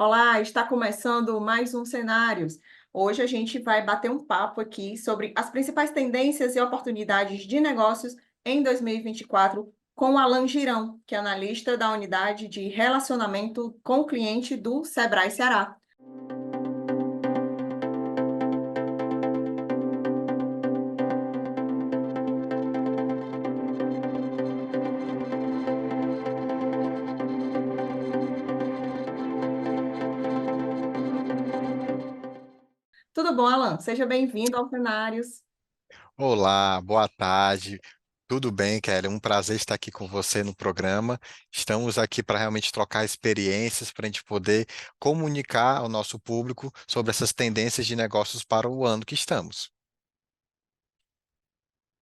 Olá, está começando mais um Cenários. Hoje a gente vai bater um papo aqui sobre as principais tendências e oportunidades de negócios em 2024 com o Alan Girão, que é analista da unidade de relacionamento com o cliente do Sebrae Ceará. Tudo bom, Alan? Seja bem-vindo ao Cenários. Olá, boa tarde. Tudo bem, Kelly? Um prazer estar aqui com você no programa. Estamos aqui para realmente trocar experiências, para a gente poder comunicar ao nosso público sobre essas tendências de negócios para o ano que estamos.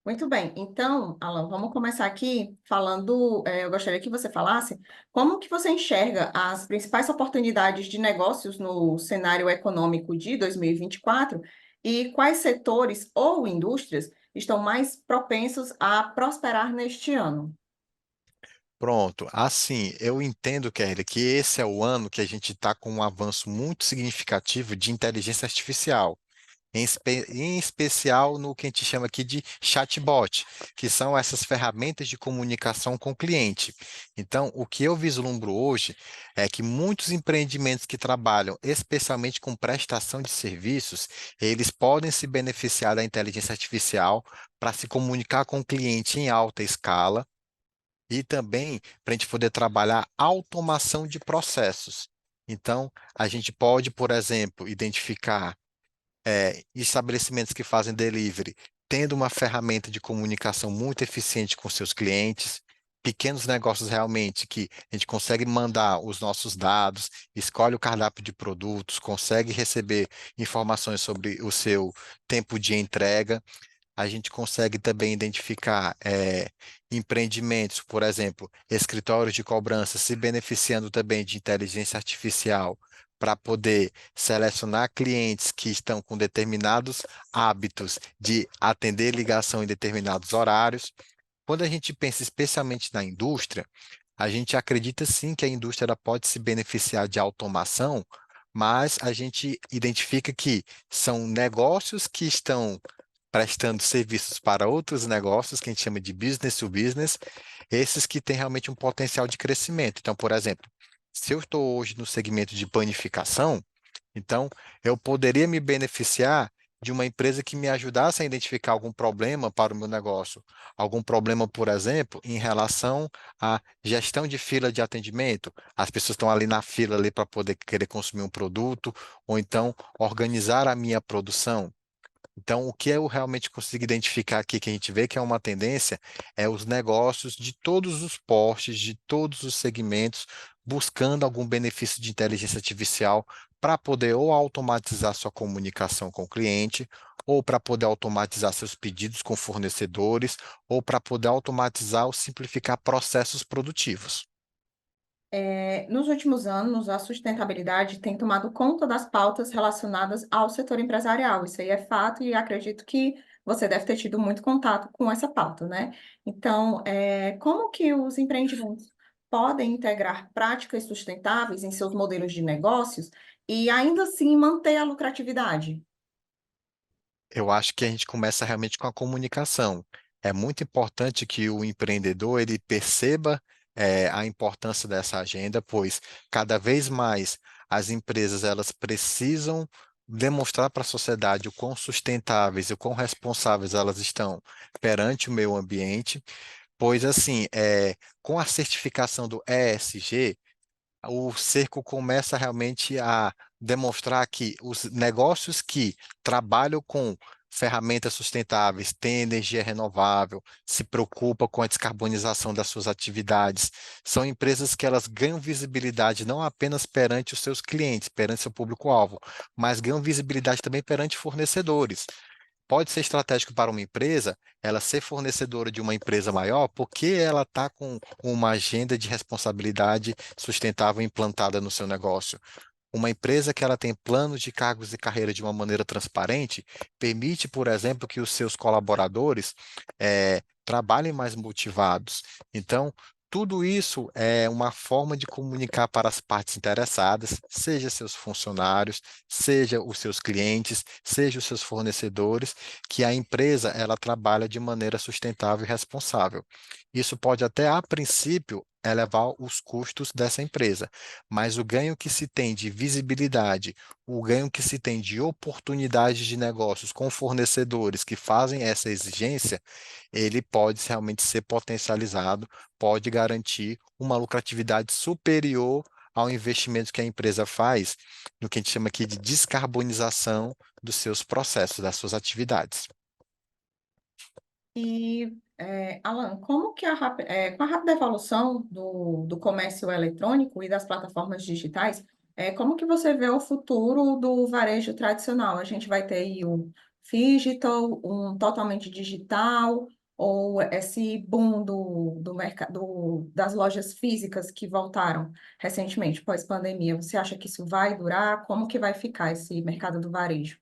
Muito bem. Então, Alan, vamos começar aqui falando, eu gostaria que você falasse como que você enxerga as principais oportunidades de negócios no cenário econômico de 2024 e quais setores ou indústrias estão mais propensos a prosperar neste ano. Pronto, assim, eu entendo, Kelly, que esse é o ano que a gente está com um avanço muito significativo de inteligência artificial. Em especial no que a gente chama aqui de chatbot, que são essas ferramentas de comunicação com o cliente. Então, o que eu vislumbro hoje é que muitos empreendimentos que trabalham especialmente com prestação de serviços, eles podem se beneficiar da inteligência artificial para se comunicar com o cliente em alta escala e também para a gente poder trabalhar automação de processos. Então, a gente pode, por exemplo, identificar estabelecimentos que fazem delivery, tendo uma ferramenta de comunicação muito eficiente com seus clientes, pequenos negócios realmente que a gente consegue mandar os nossos dados, escolhe o cardápio de produtos, consegue receber informações sobre o seu tempo de entrega. A gente consegue também identificar empreendimentos, por exemplo, escritórios de cobrança, se beneficiando também de inteligência artificial para poder selecionar clientes que estão com determinados hábitos de atender ligação em determinados horários. Quando a gente pensa especialmente na indústria, a gente acredita sim que a indústria ela pode se beneficiar de automação, mas a gente identifica que são negócios que estão prestando serviços para outros negócios, que a gente chama de business to business, esses que têm realmente um potencial de crescimento. Então, por exemplo, se eu estou hoje no segmento de panificação, então eu poderia me beneficiar de uma empresa que me ajudasse a identificar algum problema para o meu negócio. Algum problema, por exemplo, em relação à gestão de fila de atendimento. As pessoas estão ali na fila ali para poder querer consumir um produto, ou então organizar a minha produção. Então, o que eu realmente consigo identificar aqui, que a gente vê que é uma tendência, é os negócios de todos os portes, de todos os segmentos, buscando algum benefício de inteligência artificial para poder ou automatizar sua comunicação com o cliente, ou para poder automatizar seus pedidos com fornecedores, ou para poder automatizar ou simplificar processos produtivos. Nos últimos anos, a sustentabilidade tem tomado conta das pautas relacionadas ao setor empresarial. Isso aí é fato e acredito que você deve ter tido muito contato com essa pauta, né? Então, como que os empreendimentos podem integrar práticas sustentáveis em seus modelos de negócios e ainda assim manter a lucratividade? Eu acho que a gente começa realmente com a comunicação. É muito importante que o empreendedor ele perceba a importância dessa agenda, pois cada vez mais as empresas elas precisam demonstrar para a sociedade o quão sustentáveis e o quão responsáveis elas estão perante o meio ambiente, pois assim, com a certificação do ESG, o cerco começa realmente a demonstrar que os negócios que trabalham com ferramentas sustentáveis, têm energia renovável, se preocupam com a descarbonização das suas atividades, são empresas que elas ganham visibilidade não apenas perante os seus clientes, perante seu público-alvo, mas ganham visibilidade também perante fornecedores. Pode ser estratégico para uma empresa ela ser fornecedora de uma empresa maior, porque ela está com uma agenda de responsabilidade sustentável implantada no seu negócio. Uma empresa que ela tem planos de cargos e carreira de uma maneira transparente, permite, por exemplo, que os seus colaboradores trabalhem mais motivados. Então, Tudo isso é uma forma de comunicar para as partes interessadas, seja seus funcionários, seja os seus clientes, seja os seus fornecedores, que a empresa ela trabalha de maneira sustentável e responsável. Isso pode até, a princípio, elevar os custos dessa empresa, mas o ganho que se tem de visibilidade, o ganho que se tem de oportunidades de negócios com fornecedores que fazem essa exigência, ele pode realmente ser potencializado, pode garantir uma lucratividade superior ao investimento que a empresa faz no que a gente chama aqui de descarbonização dos seus processos, das suas atividades. E, Alan, como que com a rápida evolução do comércio eletrônico e das plataformas digitais, como que você vê o futuro do varejo tradicional? A gente vai ter aí um phygital, um totalmente digital, ou esse boom do mercado, das lojas físicas que voltaram recentemente, pós-pandemia? Você acha que isso vai durar? Como que vai ficar esse mercado do varejo?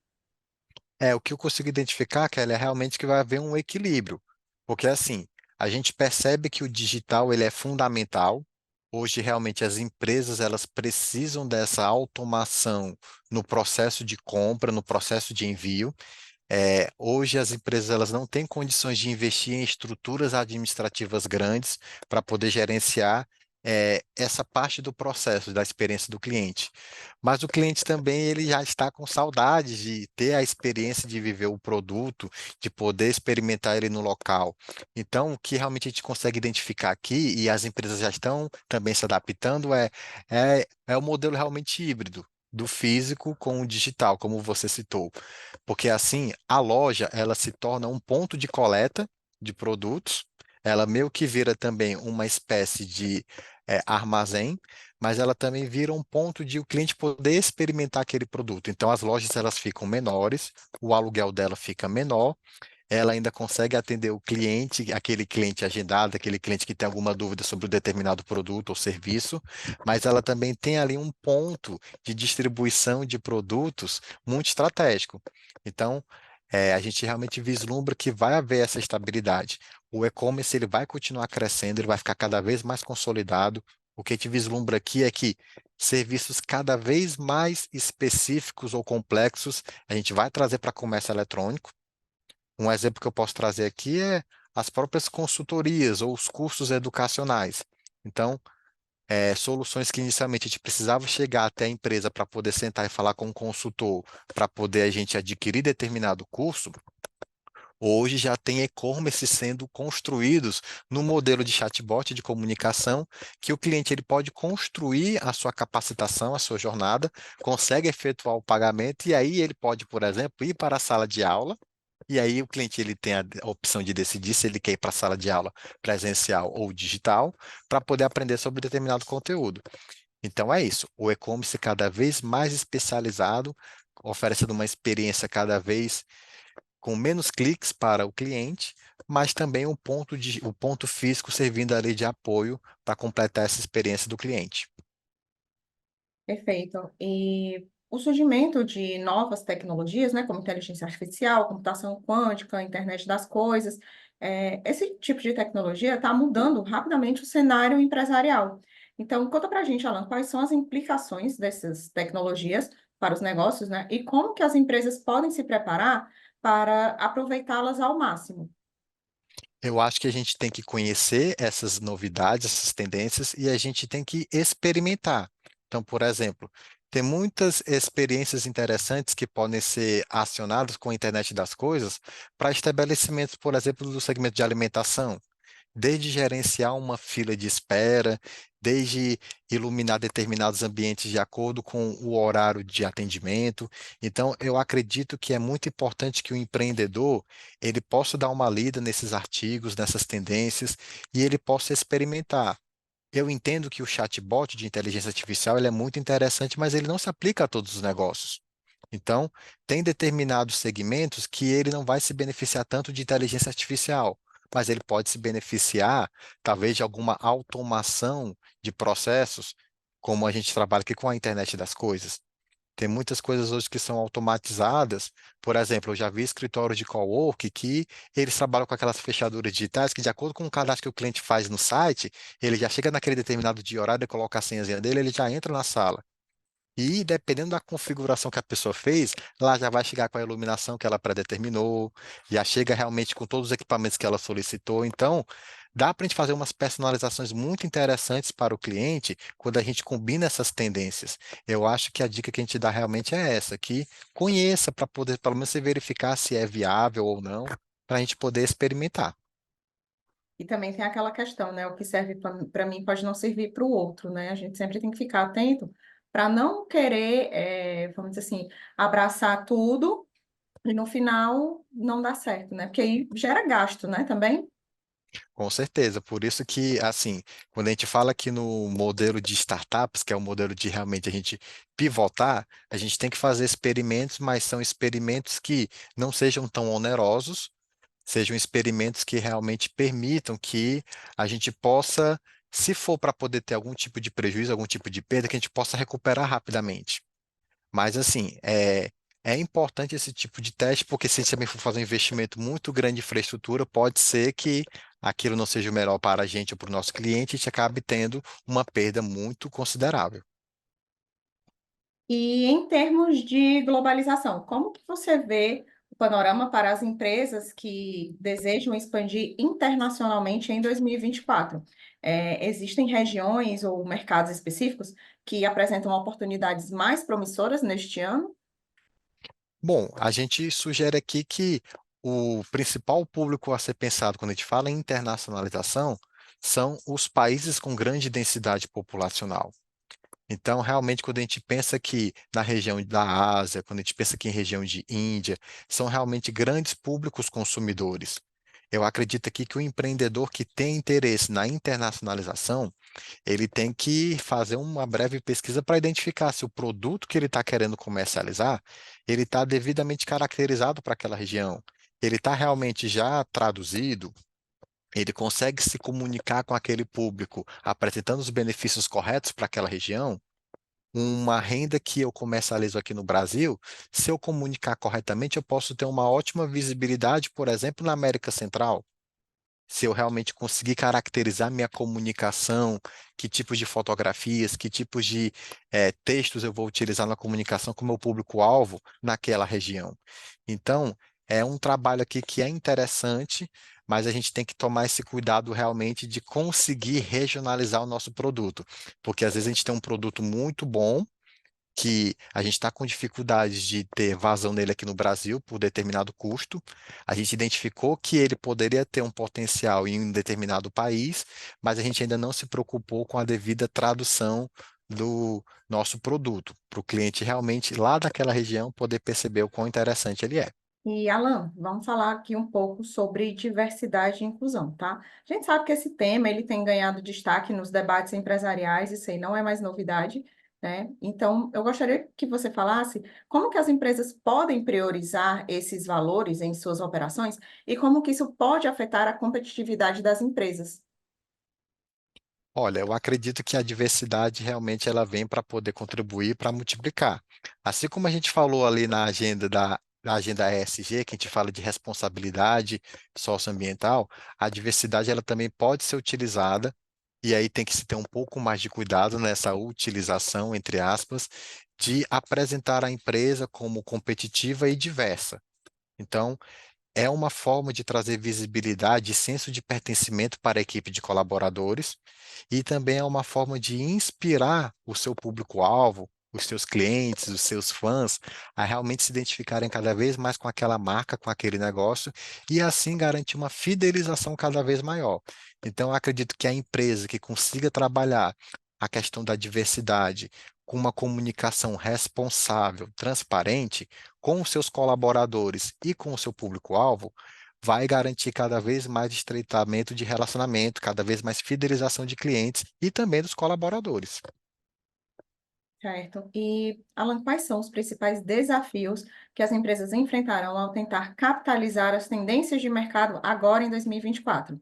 O que eu consigo identificar, Kelly, é realmente que vai haver um equilíbrio, porque assim, a gente percebe que o digital ele é fundamental. Hoje, realmente, as empresas elas precisam dessa automação no processo de compra, no processo de envio. Hoje as empresas elas não têm condições de investir em estruturas administrativas grandes para poder gerenciar essa parte do processo, da experiência do cliente. Mas o cliente também ele já está com saudade de ter a experiência de viver o produto, de poder experimentar ele no local. Então, o que realmente a gente consegue identificar aqui, e as empresas já estão também se adaptando, é o modelo realmente híbrido. Do físico com o digital, como você citou. Porque assim, a loja, ela se torna um ponto de coleta de produtos, ela meio que vira também uma espécie de armazém, mas ela também vira um ponto de o cliente poder experimentar aquele produto. Então, as lojas elas ficam menores, o aluguel dela fica menor, ela ainda consegue atender o cliente, aquele cliente agendado, aquele cliente que tem alguma dúvida sobre um determinado produto ou serviço, mas ela também tem ali um ponto de distribuição de produtos muito estratégico. Então, a gente realmente vislumbra que vai haver essa estabilidade. O e-commerce ele vai continuar crescendo, ele vai ficar cada vez mais consolidado. O que a gente vislumbra aqui é que serviços cada vez mais específicos ou complexos a gente vai trazer para comércio eletrônico. Um exemplo que eu posso trazer aqui é as próprias consultorias ou os cursos educacionais. Então, soluções que inicialmente a gente precisava chegar até a empresa para poder sentar e falar com o consultor, para poder a gente adquirir determinado curso, hoje já tem e-commerce sendo construídos no modelo de chatbot de comunicação, que o cliente ele pode construir a sua capacitação, a sua jornada, consegue efetuar o pagamento e aí ele pode, por exemplo, ir para a sala de aula. E aí o cliente ele tem a opção de decidir se ele quer ir para a sala de aula presencial ou digital para poder aprender sobre determinado conteúdo. Então é isso, o e-commerce cada vez mais especializado, oferecendo uma experiência cada vez com menos cliques para o cliente, mas também o ponto físico servindo ali de apoio para completar essa experiência do cliente. Perfeito. E o surgimento de novas tecnologias, né, como inteligência artificial, computação quântica, internet das coisas, esse tipo de tecnologia está mudando rapidamente o cenário empresarial. Então, conta para a gente, Alan, quais são as implicações dessas tecnologias para os negócios, né, e como que as empresas podem se preparar para aproveitá-las ao máximo. Eu acho que a gente tem que conhecer essas novidades, essas tendências, e a gente tem que experimentar. Então, por exemplo, tem muitas experiências interessantes que podem ser acionadas com a internet das coisas para estabelecimentos, por exemplo, do segmento de alimentação desde gerenciar uma fila de espera, desde iluminar determinados ambientes de acordo com o horário de atendimento. Então, eu acredito que é muito importante que o empreendedor ele possa dar uma lida nesses artigos, nessas tendências, e ele possa experimentar. Eu entendo que o chatbot de inteligência artificial ele é muito interessante, mas ele não se aplica a todos os negócios. Então, tem determinados segmentos que ele não vai se beneficiar tanto de inteligência artificial, mas ele pode se beneficiar, talvez, de alguma automação de processos, como a gente trabalha aqui com a internet das coisas. Tem muitas coisas hoje que são automatizadas. Por exemplo, eu já vi escritórios de cowork que eles trabalham com aquelas fechaduras digitais que, de acordo com o cadastro que o cliente faz no site, ele já chega naquele determinado dia e horário, ele coloca a senhazinha dele, ele já entra na sala. E dependendo da configuração que a pessoa fez, lá já vai chegar com a iluminação que ela predeterminou, já chega realmente com todos os equipamentos que ela solicitou. Então, dá para a gente fazer umas personalizações muito interessantes para o cliente quando a gente combina essas tendências. Eu acho que a dica que a gente dá realmente é essa, que conheça para poder pelo menos se verificar se é viável ou não, para a gente poder experimentar. E também tem aquela questão, né? O que serve para mim pode não servir para o outro, né? A gente sempre tem que ficar atento para não querer, vamos dizer assim, abraçar tudo e no final não dá certo, né? Porque aí gera gasto, né? Também. Com certeza, por isso que, assim, quando a gente fala aqui no modelo de startups, que é o modelo de realmente a gente pivotar, a gente tem que fazer experimentos, mas são experimentos que não sejam tão onerosos, sejam experimentos que realmente permitam que a gente possa, se for para poder ter algum tipo de prejuízo, algum tipo de perda, que a gente possa recuperar rapidamente. Mas, assim, é importante esse tipo de teste, porque se a gente também for fazer um investimento muito grande em infraestrutura, pode ser que aquilo não seja o melhor para a gente ou para o nosso cliente, e a gente acabe tendo uma perda muito considerável. E em termos de globalização, como que você vê o panorama para as empresas que desejam expandir internacionalmente em 2024? Existem regiões ou mercados específicos que apresentam oportunidades mais promissoras neste ano? Bom, a gente sugere aqui que o principal público a ser pensado quando a gente fala em internacionalização são os países com grande densidade populacional. Então, realmente, quando a gente pensa que na região da Ásia, quando a gente pensa aqui em região de Índia, são realmente grandes públicos consumidores. Eu acredito aqui que o empreendedor que tem interesse na internacionalização, ele tem que fazer uma breve pesquisa para identificar se o produto que ele está querendo comercializar, ele está devidamente caracterizado para aquela região. Ele está realmente já traduzido, ele consegue se comunicar com aquele público, apresentando os benefícios corretos para aquela região. Uma renda que eu comercializo aqui no Brasil, se eu comunicar corretamente, eu posso ter uma ótima visibilidade, por exemplo, na América Central. Se eu realmente conseguir caracterizar minha comunicação, que tipos de fotografias, que tipos de textos eu vou utilizar na comunicação com o meu público-alvo naquela região. Então, é um trabalho aqui que é interessante, mas a gente tem que tomar esse cuidado realmente de conseguir regionalizar o nosso produto, porque às vezes a gente tem um produto muito bom, que a gente está com dificuldades de ter vazão nele aqui no Brasil por determinado custo. A gente identificou que ele poderia ter um potencial em um determinado país, mas a gente ainda não se preocupou com a devida tradução do nosso produto, para o cliente realmente lá daquela região poder perceber o quão interessante ele é. E, Alan, vamos falar aqui um pouco sobre diversidade e inclusão, tá? A gente sabe que esse tema ele tem ganhado destaque nos debates empresariais, isso aí não é mais novidade, né? Então, eu gostaria que você falasse como que as empresas podem priorizar esses valores em suas operações e como que isso pode afetar a competitividade das empresas. Olha, eu acredito que a diversidade realmente ela vem para poder contribuir para multiplicar. Assim como a gente falou ali na agenda ESG, que a gente fala de responsabilidade socioambiental, a diversidade ela também pode ser utilizada, e aí tem que se ter um pouco mais de cuidado nessa utilização, entre aspas, de apresentar a empresa como competitiva e diversa. Então, é uma forma de trazer visibilidade e senso de pertencimento para a equipe de colaboradores, e também é uma forma de inspirar o seu público-alvo, os seus clientes, os seus fãs, a realmente se identificarem cada vez mais com aquela marca, com aquele negócio, e assim garantir uma fidelização cada vez maior. Então, eu acredito que a empresa que consiga trabalhar a questão da diversidade com uma comunicação responsável, transparente, com os seus colaboradores e com o seu público-alvo, vai garantir cada vez mais estreitamento de relacionamento, cada vez mais fidelização de clientes e também dos colaboradores. Certo. E, Alan, quais são os principais desafios que as empresas enfrentarão ao tentar capitalizar as tendências de mercado agora em 2024?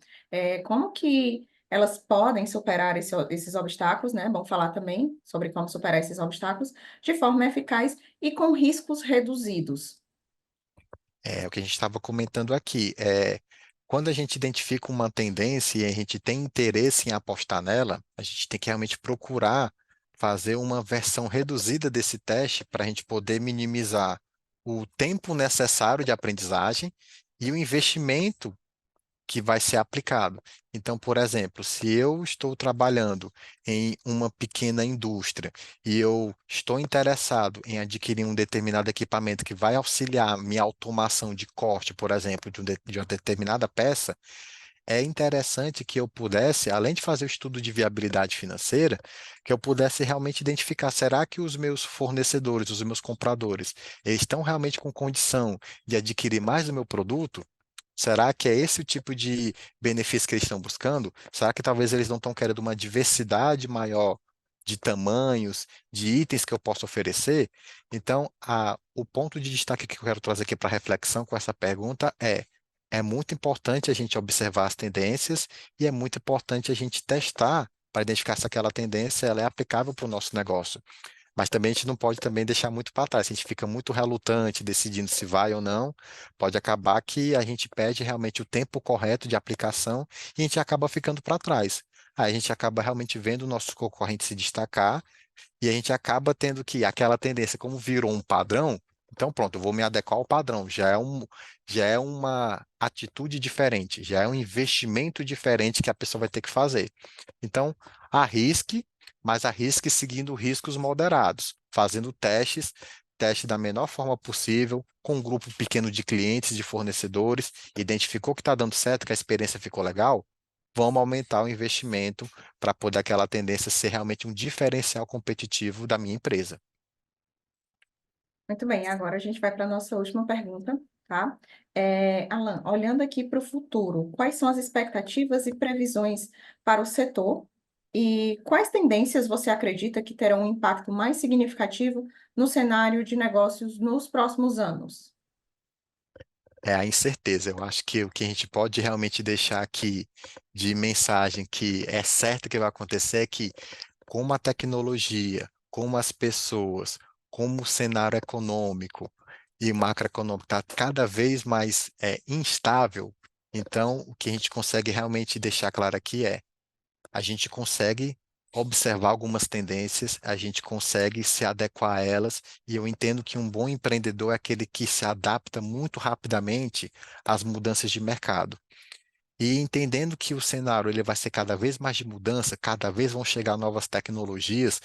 Como que elas podem superar esses obstáculos, né? Vamos falar também sobre como superar esses obstáculos de forma eficaz e com riscos reduzidos. É o que a gente estava comentando aqui. Quando a gente identifica uma tendência e a gente tem interesse em apostar nela, a gente tem que realmente procurar fazer uma versão reduzida desse teste para a gente poder minimizar o tempo necessário de aprendizagem e o investimento que vai ser aplicado. Então, por exemplo, se eu estou trabalhando em uma pequena indústria e eu estou interessado em adquirir um determinado equipamento que vai auxiliar minha automação de corte, por exemplo, de uma determinada peça, é interessante que eu pudesse, além de fazer o estudo de viabilidade financeira, que eu pudesse realmente identificar, será que os meus fornecedores, os meus compradores, eles estão realmente com condição de adquirir mais do meu produto? Será que é esse o tipo de benefício que eles estão buscando? Será que talvez eles não estão querendo uma diversidade maior de tamanhos, de itens que eu posso oferecer? Então, o ponto de destaque que eu quero trazer aqui para reflexão com essa pergunta é muito importante a gente observar as tendências e é muito importante a gente testar para identificar se aquela tendência ela é aplicável para o nosso negócio. Mas também a gente não pode também deixar muito para trás. Se a gente fica muito relutante, decidindo se vai ou não, pode acabar que a gente perde realmente o tempo correto de aplicação e a gente acaba ficando para trás. Aí a gente acaba realmente vendo o nosso concorrente se destacar e a gente acaba tendo que aquela tendência, como virou um padrão, então pronto, eu vou me adequar ao padrão. Já é uma atitude diferente, já é um investimento diferente que a pessoa vai ter que fazer. Então, arrisque, mas arrisque seguindo riscos moderados, fazendo testes, teste da menor forma possível, com um grupo pequeno de clientes, de fornecedores, identificou que está dando certo, que a experiência ficou legal, vamos aumentar o investimento para poder aquela tendência ser realmente um diferencial competitivo da minha empresa. Muito bem, agora a gente vai para a nossa última pergunta, tá? Alan, olhando aqui para o futuro, quais são as expectativas e previsões para o setor e quais tendências você acredita que terão um impacto mais significativo no cenário de negócios nos próximos anos? É a incerteza. Eu acho que o que a gente pode realmente deixar aqui de mensagem que é certo que vai acontecer é que, como a tecnologia, como as pessoas, como o cenário econômico e macroeconômico está cada vez mais instável, então o que a gente consegue realmente deixar claro aqui é a gente consegue observar algumas tendências, a gente consegue se adequar a elas, e eu entendo que um bom empreendedor é aquele que se adapta muito rapidamente às mudanças de mercado. E entendendo que o cenário ele vai ser cada vez mais de mudança, cada vez vão chegar novas tecnologias,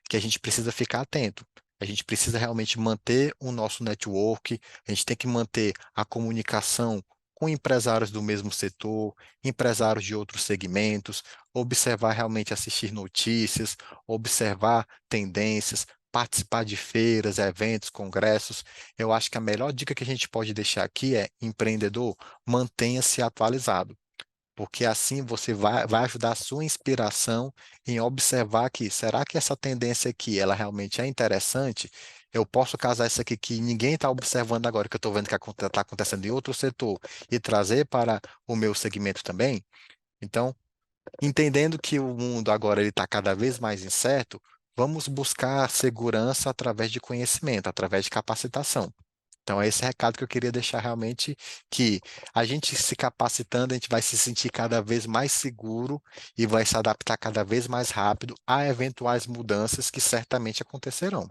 que a gente precisa ficar atento. A gente precisa realmente manter o nosso network, a gente tem que manter a comunicação com empresários do mesmo setor, empresários de outros segmentos, observar realmente, assistir notícias, observar tendências, participar de feiras, eventos, congressos. Eu acho que a melhor dica que a gente pode deixar aqui é, empreendedor, mantenha-se atualizado, porque assim você vai ajudar a sua inspiração em observar que, será que essa tendência aqui, ela realmente é interessante? Eu posso casar isso aqui que ninguém está observando agora, que eu estou vendo que está acontecendo em outro setor, e trazer para o meu segmento também? Então, entendendo que o mundo agora ele está cada vez mais incerto, vamos buscar segurança através de conhecimento, através de capacitação. Então, é esse recado que eu queria deixar realmente, que a gente se capacitando, a gente vai se sentir cada vez mais seguro e vai se adaptar cada vez mais rápido a eventuais mudanças que certamente acontecerão.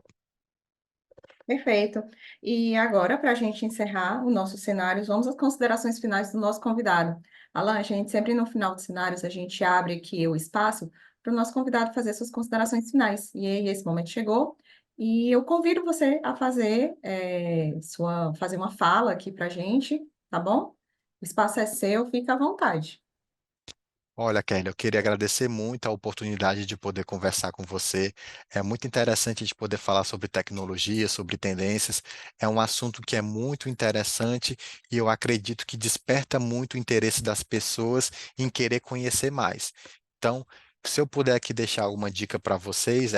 Perfeito. E agora, para a gente encerrar o nosso cenário, vamos às considerações finais do nosso convidado. Alan, a gente sempre no final dos cenários, a gente abre aqui o espaço para o nosso convidado fazer suas considerações finais. E aí, esse momento chegou, e eu convido você a fazer, fazer uma fala aqui para a gente, tá bom? O espaço é seu, fica à vontade. Olha, Kelly, eu queria agradecer muito a oportunidade de poder conversar com você. É muito interessante de poder falar sobre tecnologia, sobre tendências. É um assunto que é muito interessante e eu acredito que desperta muito o interesse das pessoas em querer conhecer mais. Então, se eu puder aqui deixar alguma dica para vocês,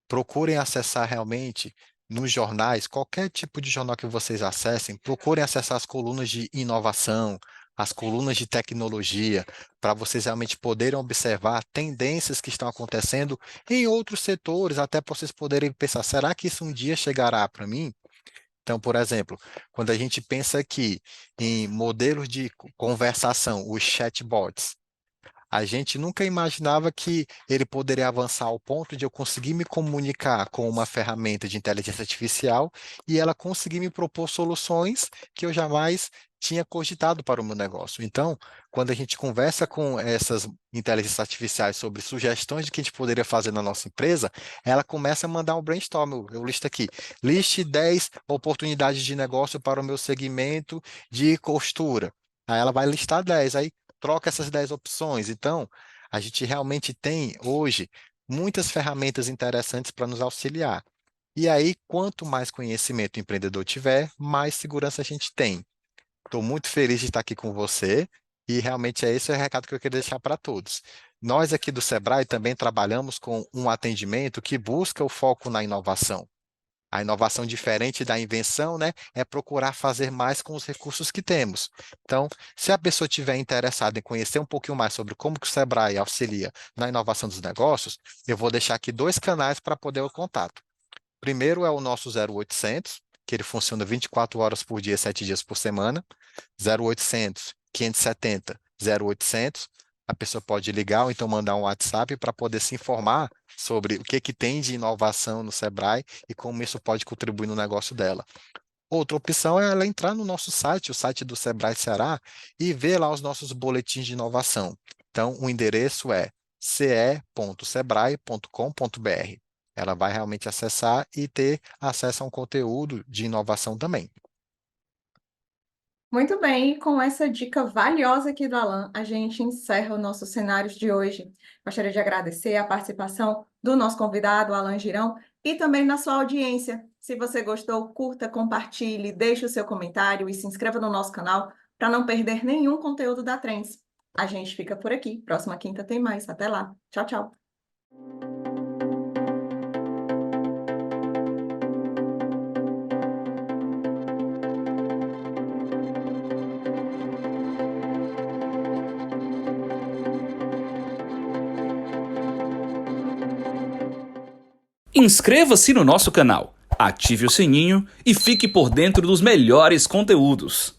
procurem acessar realmente nos jornais, qualquer tipo de jornal que vocês acessem, procurem acessar as colunas de inovação, as colunas de tecnologia, para vocês realmente poderem observar tendências que estão acontecendo em outros setores, até para vocês poderem pensar, será que isso um dia chegará para mim? Então, por exemplo, quando a gente pensa aqui em modelos de conversação, os chatbots, a gente nunca imaginava que ele poderia avançar ao ponto de eu conseguir me comunicar com uma ferramenta de inteligência artificial e ela conseguir me propor soluções que eu jamais tinha cogitado para o meu negócio. Então, quando a gente conversa com essas inteligências artificiais sobre sugestões de que a gente poderia fazer na nossa empresa, ela começa a mandar um brainstorm. Eu listo aqui, liste 10 oportunidades de negócio para o meu segmento de costura. Aí ela vai listar 10. Aí troca essas 10 opções. Então, a gente realmente tem hoje muitas ferramentas interessantes para nos auxiliar. E aí, quanto mais conhecimento o empreendedor tiver, mais segurança a gente tem. Estou muito feliz de estar aqui com você e realmente é esse o recado que eu queria deixar para todos. Nós aqui do Sebrae também trabalhamos com um atendimento que busca o foco na inovação. A inovação diferente da invenção, né, é procurar fazer mais com os recursos que temos. Então, se a pessoa estiver interessada em conhecer um pouquinho mais sobre como que o Sebrae auxilia na inovação dos negócios, eu vou deixar aqui dois canais para poder o contato. Primeiro é o nosso 0800, que ele funciona 24 horas por dia, 7 dias por semana. 0800 570 0800. A pessoa pode ligar ou então mandar um WhatsApp para poder se informar sobre o que tem de inovação no Sebrae e como isso pode contribuir no negócio dela. Outra opção é ela entrar no nosso site, o site do Sebrae Ceará, e ver lá os nossos boletins de inovação. Então, o endereço é ce.sebrae.com.br. Ela vai realmente acessar e ter acesso a um conteúdo de inovação também. Muito bem, e com essa dica valiosa aqui do Alan, a gente encerra o nosso cenários de hoje. Gostaria de agradecer a participação do nosso convidado, Alan Girão, e também da sua audiência. Se você gostou, curta, compartilhe, deixe o seu comentário e se inscreva no nosso canal para não perder nenhum conteúdo da Trends. A gente fica por aqui. Próxima quinta tem mais. Até lá. Tchau, tchau. Inscreva-se no nosso canal, ative o sininho e fique por dentro dos melhores conteúdos.